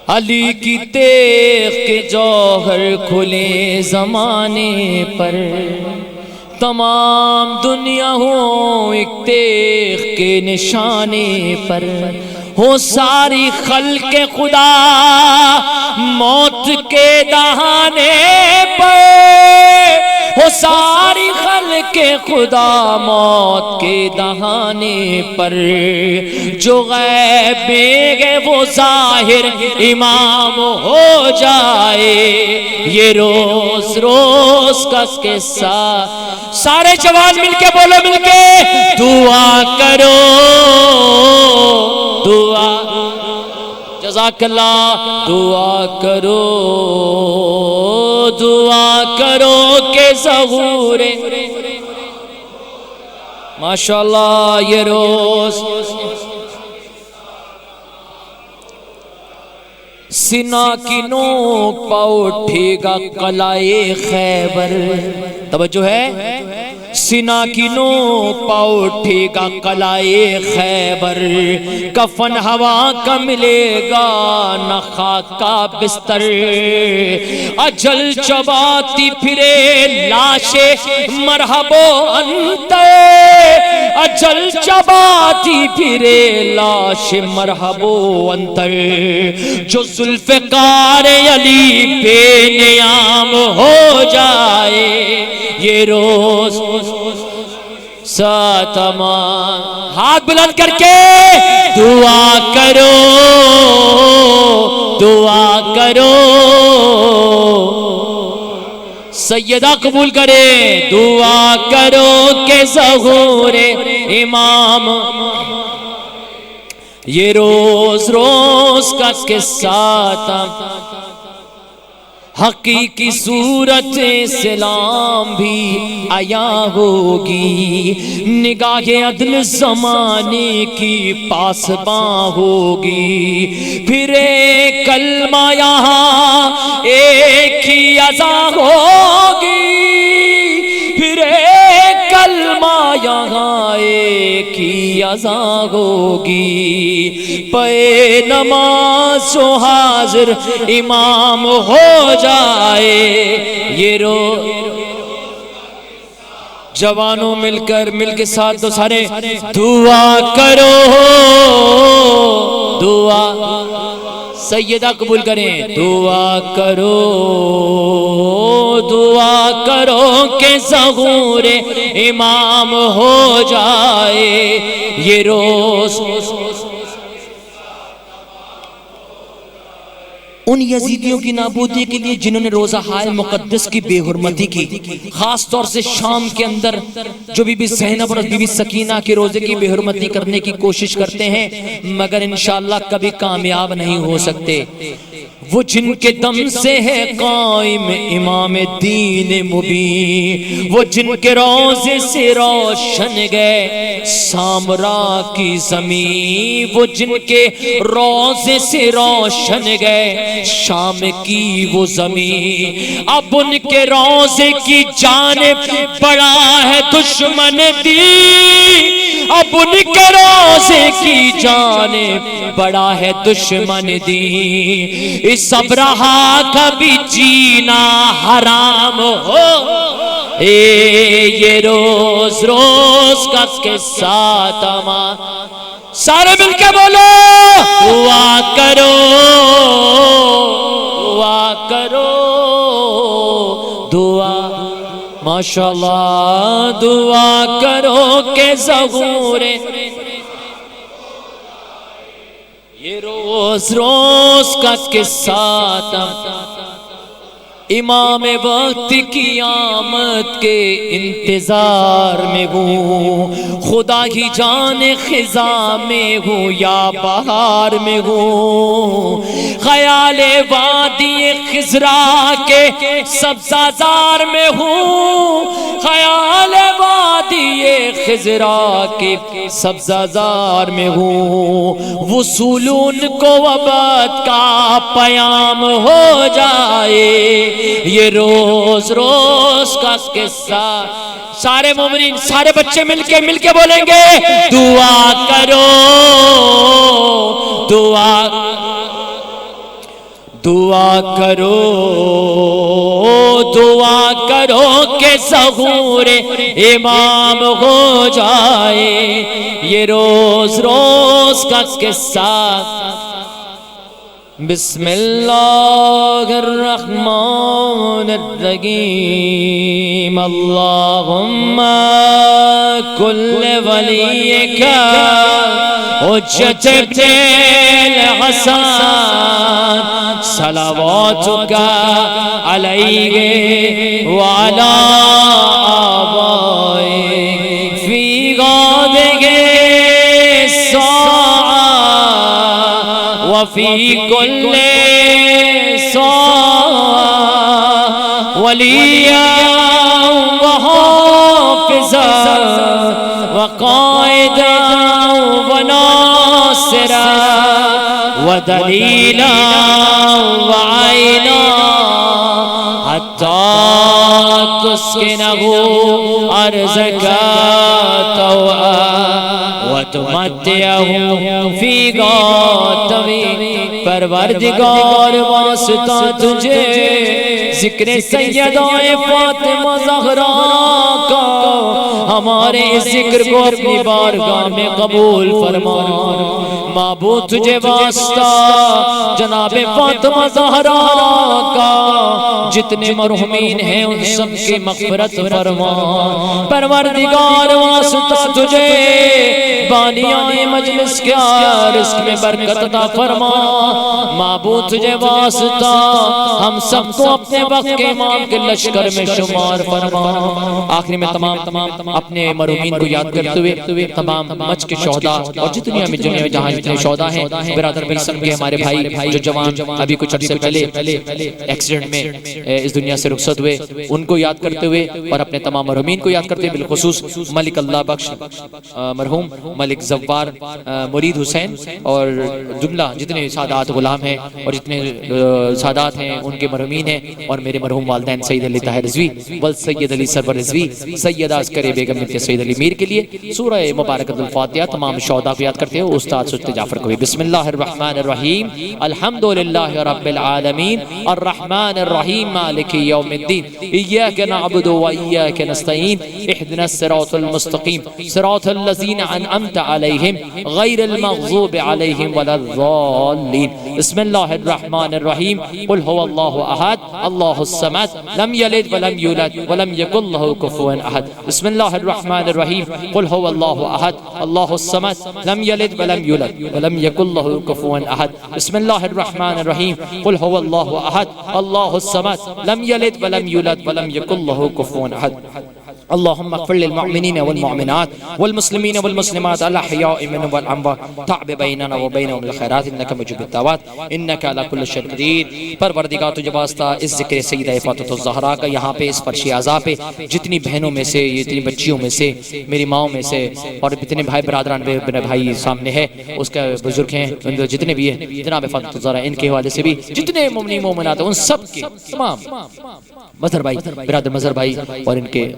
علی کی تیغ کے جوہر کھلے زمانے پر تمام دنیا ہو ایک تیغ کے نشانے پر ہو ساری خلق خدا موت کے دہانے پر ہو ساری خلق خدا موت کے دہانے پر جو غیب میں گئے وہ ظاہر امام ہو جائے یہ روز روز کا قصہ سارے جوان مل کے بولو مل کے دعا کرو دعا جزاک اللہ دعا کرو کہ ظہور ماشاءاللہ یہ روز سینہ کی نوک پا اٹھے گا قلعہ خیبر توجہ ہے سینہ کی نوک پا اٹھے گا قلعہ خیبر کفن ہوا کا ملے گا نہ خاک کا بستر اجل چباتی پھرے لاشے مرحبا انت اجل چباتی پھرے لاش مرحبو انتر، جو ذوالفقار علی بے نیام ہو جائے یہ روز سات امان۔ ہاتھ بلند کر کے دعا کرو، دعا کرو، سیدہ قبول کرے، دعا کرو کہ ظہور امام یہ روز روز کا قصہ تھا، حقیقی صورت اسلام بھی آیا ہوگی، نگاہ عدل زمانے کی پاسباں ہوگی، پھر ایک کلمہ یہاں ایک ہی اذان ہوگی، پھر ایک کلمہ یہاں ایک ہی اذان ہوگی، پے نماز جو حاضر امام ہو جائے یہ جوانوں مل کے ساتھ دو سارے دعا کرو، دعا سیدہ قبول کریں، دعا کرو، دعا کرو کہ ظہور امام ہو جائے یہ روز۔ ان یزیدیوں کی نابودی کے لیے جنہوں نے روزہ ہائے مقدس کی بے حرمتی کی، خاص طور سے شام کے اندر جو بی بی زینب اور بی بی سکینہ کے روزے کی بے حرمتی کرنے کی کوشش کرتے ہیں مگر انشاءاللہ کبھی کامیاب نہیں ہو سکتے، وہ جن کے دم سے ہے قائم امام دین مبین، وہ جن کے روزے سے روشن گئے سامرا کی زمین، وہ جن کے روزے سے روشن گئے شام کی وہ زمین، اب ان کے روزے کی جانب بڑا ہے دشمن دی، اب ان کے روزے کی جانب بڑا ہے دشمن دی، اس ابرہا کبھی جینا حرام ہو، یہ روز روز کا قصہ تمام، سارے مل کے بولو دعا کرو، دعا کرو، دعا ماشاءاللہ دعا کرو کہ ظہور یہ روز روز کا قصہ تھا، امام وقت کی آمد کے انتظار میں ہوں، خدا ہی جانے خزاں میں ہوں یا بہار میں ہوں، خیال وادی خضرا کے سبزہ میں ہوں، خیال وادی خضرا کے سبزہ میں ہوں، وصولون کو ابد کا پیام ہو جائے یہ روز روز کا قصہ، سارے مومنین سارے بچے مل کے بولیں گے دعا کرو، دعا کرو، دعا کرو کہ ظہور امام ہو جائے یہ روز روز کا قصہ۔ بسم اللہ الرحمن الرحیم، اللہم کل ولیک حجت الحسن صلواتک علیہ وعلا آبائک فی غادہ ساعہ وفی کل ساعہ ولیا وحافظا وقائدا وناصرا ودلیلا وعینا حتی تسکنہ ارضک طوعا وتمتعہ فی طویل۔ پروردگار واسطہ تجھے ذکر سیدہ فاطمہ زہرا کا ہمارے اس ذکر کو اپنی بارگاہ میں قبول فرما معبود تجھے واسطہ جناب فاطمہ زہرا کا جتنے مرحومین ہیں ان سب کی مغفرت فرما پروردگار واسطہ تجھے بانیان مجلس کے رزق میں برکت عطا فرما معبود تجھے واسطہ ہم سب کو اپنے وقت کے امام کے لشکر میں شمار فرما آخری میں تمام اپنے مرحومین کو یاد کرتے ہوئے تمام مچ کے شہداء اور جتنی ہمیں دنیا میں جہاں جتنے شہداء ہیں برادر بلسم کے ہمارے بھائی جو جوان ابھی کچھ عرصے پہلے ایکسیڈنٹ میں اس دنیا سے رخصت ہوئے ان کو یاد کرتے ہوئے اور اپنے تمام مرحومین کو یاد کرتے ہوئے بالخصوص ملک اللہ بخش مرحوم ملک زوار مرید حسین اور جملہ جتنے سادات غلام ہیں اور جتنے سادات ہیں ان کے مرحومین ہیں اور میرے مرحوم والدین سید علی طاہر رضوی والسید علی سرور رضوی سیدہ عسکری بیگم بنت سید علی میر کے لیے سورہ مبارکۃ الفاتحہ تمام شہداء کو یاد کرتے ہوئے استاد سجدہ جعفر کو بھی بسم اللہ الرحمن الرحیم الحمدللہ رب العالمین الرحمن الرحیم مالک یوم الدین ایاک نعبد و ایاک نستعین اهدنا الصراط المستقیم صراط الذین انعمت علیہم غیر المغضوب علیہم ولا الضالین بسم اللہ الرحمن الرحیم قل هو اللہ احد اللہ الصمد لم یلد ولم یولد ولم یکن له کفوا احد بسم اللہ الرحمن الرحیم قل هو اللہ احد اللہ الصمد لم یلد ولم یولد ولم یکن له کفوا احد بسم اللہ الرحمن الرحیم قل هو اللہ احد اللہ الصمد لم یلد ولم یولد ولم یکن له کفوا احد اللهم اغفر للمؤمنين والمؤمنات والمسلمين والمسلمات الاحياء منهم والاموات تعب بيننا وبينهم بالخيرات انك مجيب الدعوات انك على كل شيء قدير پروردگار تجھے واسطہ اس ذکر سیدہ فاطمہ الزہرا کا یہاں پہ اس فرش اعضاء پہ جتنی بہنوں میں سے جتنی بچیوں میں سے میری ماؤں میں سے اور جتنے بھائی برادران میرے بھائی سامنے ہے اس کے بزرگ ہیں جتنے بھی ہیں جناب فاطمہ الزہرا ان کے حوالے سے بھی جتنے مومنین مومنات ان سب کے تمام مظہر بھائی برادر مظہر بھائی اور ان کے